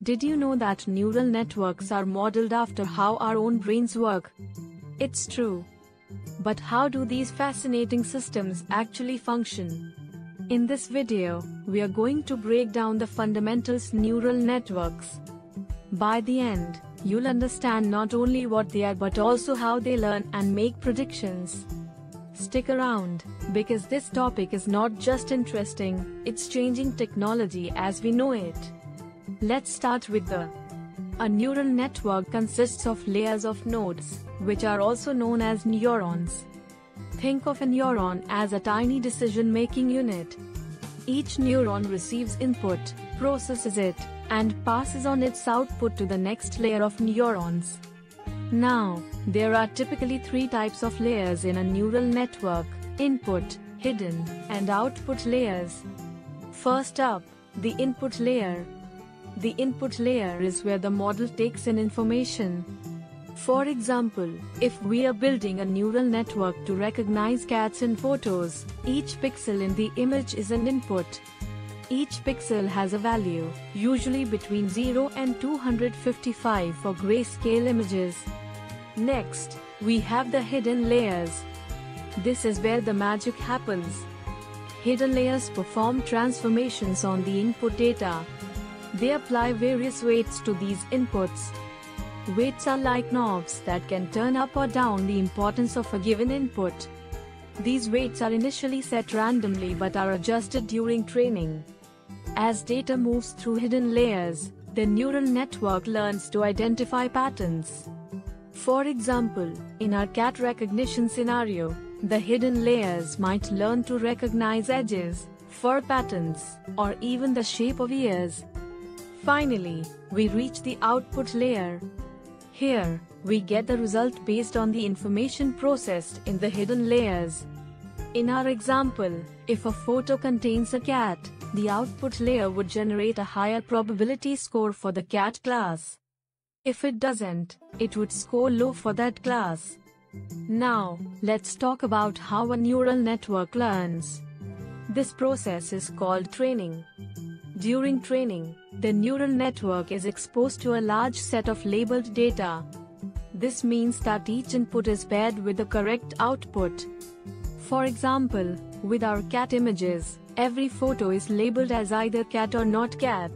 Did you know that neural networks are modeled after how our own brains work? It's true. But how do these fascinating systems actually function? In this video, we are going to break down the fundamentals neural networks. By the end, you'll understand not only what they are but also how they learn and make predictions. Stick around, because this topic is not just interesting, it's changing technology as we know it. Let's start with A neural network consists of layers of nodes, which are also known as neurons. Think of a neuron as a tiny decision-making unit. Each neuron receives input, processes it, and passes on its output to the next layer of neurons. Now, there are typically three types of layers in a neural network: input, hidden, and output layers. First up, the input layer. The input layer is where the model takes in information. For example, if we are building a neural network to recognize cats in photos, each pixel in the image is an input. Each pixel has a value, usually between 0 and 255 for grayscale images. Next, we have the hidden layers. This is where the magic happens. Hidden layers perform transformations on the input data. They apply various weights to these inputs. Weights are like knobs that can turn up or down the importance of a given input. These weights are initially set randomly but are adjusted during training. As data moves through hidden layers, the neural network learns to identify patterns. For example, in our cat recognition scenario, the hidden layers might learn to recognize edges, fur patterns, or even the shape of ears. Finally, we reach the output layer. Here, we get the result based on the information processed in the hidden layers. In our example, if a photo contains a cat, the output layer would generate a higher probability score for the cat class. If it doesn't, it would score low for that class. Now, let's talk about how a neural network learns. This process is called training. During training, the neural network is exposed to a large set of labeled data. This means that each input is paired with the correct output. For example, with our cat images, every photo is labeled as either cat or not cat.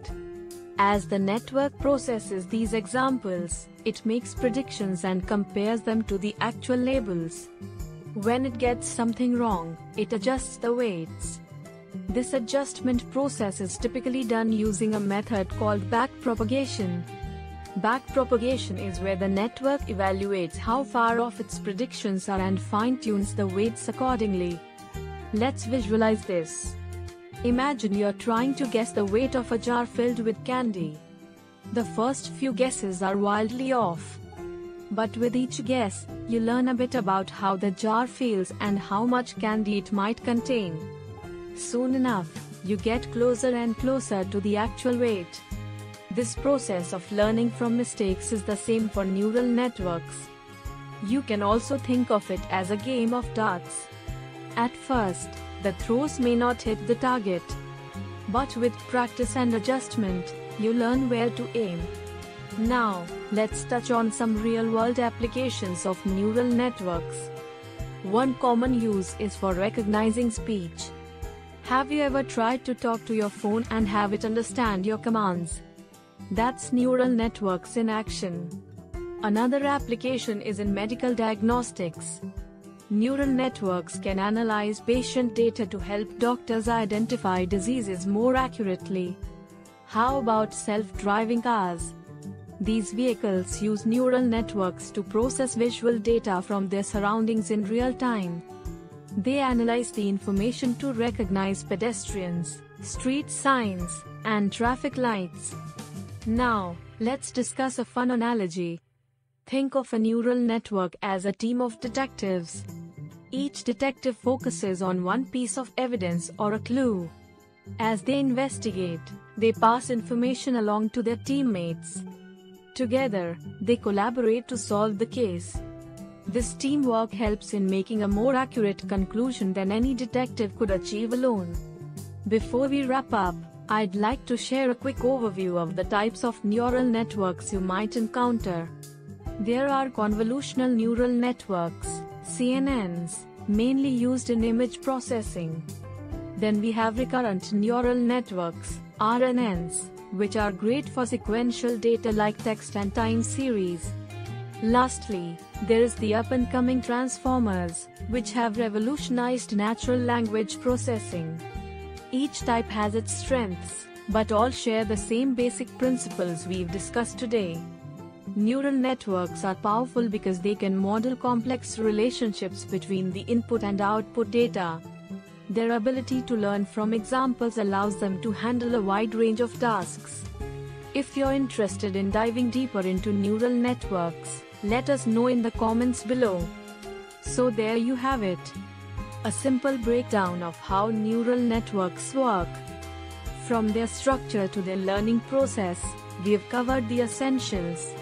As the network processes these examples, it makes predictions and compares them to the actual labels. When it gets something wrong, it adjusts the weights. This adjustment process is typically done using a method called backpropagation. Backpropagation is where the network evaluates how far off its predictions are and fine-tunes the weights accordingly. Let's visualize this. Imagine you're trying to guess the weight of a jar filled with candy. The first few guesses are wildly off. But with each guess, you learn a bit about how the jar feels and how much candy it might contain. Soon enough, you get closer and closer to the actual weight. This process of learning from mistakes is the same for neural networks. You can also think of it as a game of darts. At first, the throws may not hit the target. But with practice and adjustment, you learn where to aim. Now, let's touch on some real-world applications of neural networks. One common use is for recognizing speech. Have you ever tried to talk to your phone and have it understand your commands? That's neural networks in action. Another application is in medical diagnostics. Neural networks can analyze patient data to help doctors identify diseases more accurately. How about self-driving cars? These vehicles use neural networks to process visual data from their surroundings in real time. They analyze the information to recognize pedestrians, street signs, and traffic lights. Now, let's discuss a fun analogy. Think of a neural network as a team of detectives. Each detective focuses on one piece of evidence or a clue. As they investigate, they pass information along to their teammates. Together, they collaborate to solve the case. This teamwork helps in making a more accurate conclusion than any detective could achieve alone. Before we wrap up, I'd like to share a quick overview of the types of neural networks you might encounter. There are convolutional neural networks, CNNs, mainly used in image processing. Then we have recurrent neural networks, RNNs, which are great for sequential data like text and time series. Lastly, there is the up-and-coming transformers, which have revolutionized natural language processing. Each type has its strengths, but all share the same basic principles we've discussed today. Neural networks are powerful because they can model complex relationships between the input and output data. Their ability to learn from examples allows them to handle a wide range of tasks. If you're interested in diving deeper into neural networks, let us know in the comments below. So there you have it. A simple breakdown of how neural networks work. From their structure to their learning process, we have covered the essentials.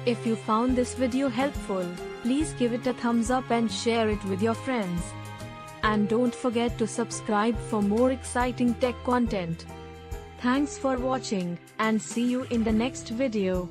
If you found this video helpful, please give it a thumbs up and share it with your friends. And don't forget to subscribe for more exciting tech content. Thanks for watching, and see you in the next video.